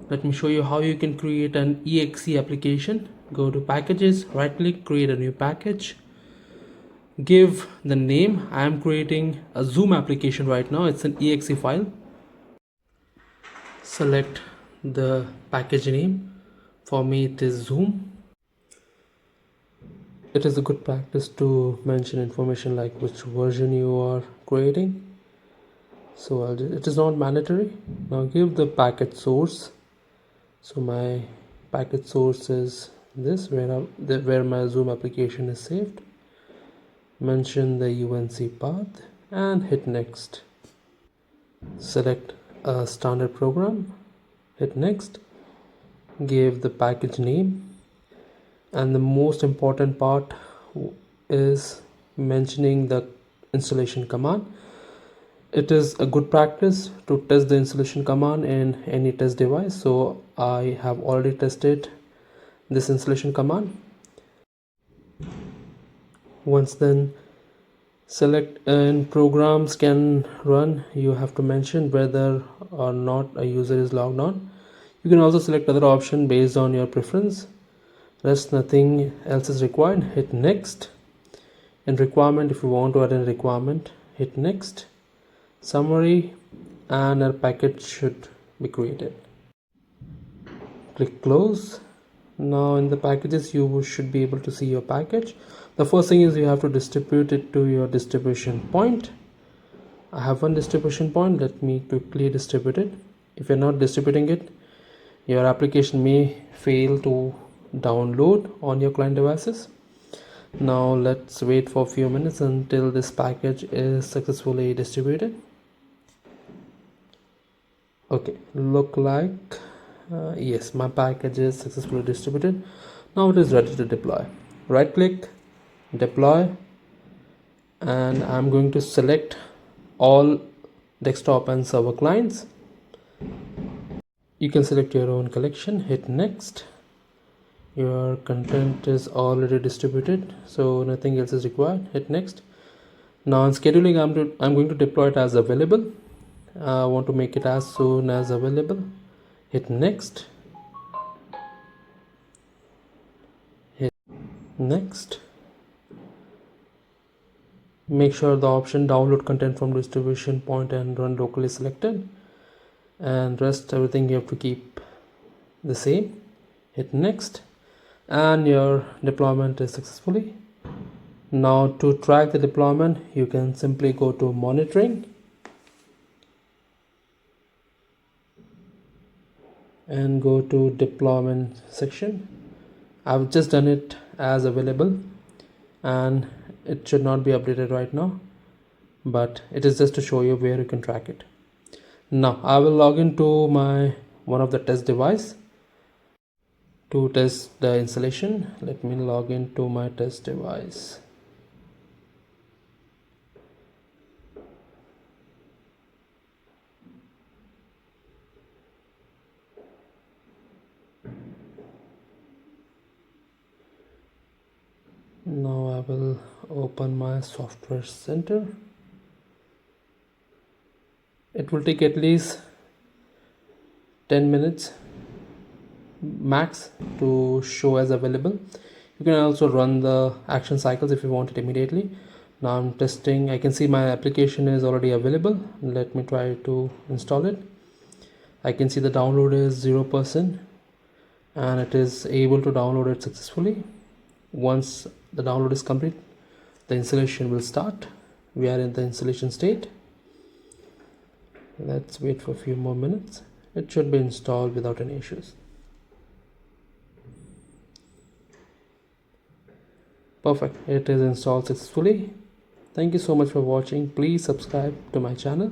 Let me show you how you can create an EXE application. Go to packages, right click, create a new package. Give the name. I am creating a Zoom application right now. It's an EXE file. Select the package name. For me it is Zoom. It is a good practice to mention information like which version you are creating. So it is not mandatory. Now give the package source. So my package source is this, where my Zoom application is saved. Mention the UNC path and hit next. Select a standard program, hit next, give the package name, and the most important part is mentioning the installation command. It is a good practice to test the installation command in any test device, so I have already tested this installation command. Once then, select and programs can run. You have to mention whether or not a user is logged on. You can also select other option based on your preference. Rest nothing else is required. Hit next. In requirement, if you want to add a requirement, hit next. Summary, and a package should be created. Click close. Now in the packages you should be able to see your package. The first thing is you have to distribute it to your distribution point. I have one distribution point. Let me quickly distribute it. If you're not distributing it, your application may fail to download on your client devices. Now let's wait for a few minutes until this package is successfully distributed. Okay, look like yes, my package is successfully distributed. Now it is ready to deploy. Right click, deploy, and I'm going to select all desktop and server clients. You can select your own collection, hit next. Your content is already distributed, so nothing else is required. Hit next. Now in scheduling, I'm going to deploy it as available. I want to make it as soon as available. Hit next. Hit next. Make sure the option download content from distribution point and run locally selected, and rest everything you have to keep the same. Hit next, and your deployment is successfully. Now to track the deployment, you can simply go to monitoring and go to deployment section. I've just done it as available and it should not be updated right now, but it is just to show you where you can track it. Now I will log into one of the test device to test the installation. Let me log into my test device. Now I will open my software center. It will take at least 10 minutes max to show as available. You can also run the action cycles if you want it immediately. Now I'm testing. I can see my application is already available. Let me try to install it. I can see the download is 0% and it is able to download it successfully. Once the download is complete, the installation will start. We are in the installation state. Let's wait for a few more minutes. It should be installed without any issues. Perfect, it is installed successfully. Thank you so much for watching. Please subscribe to my channel.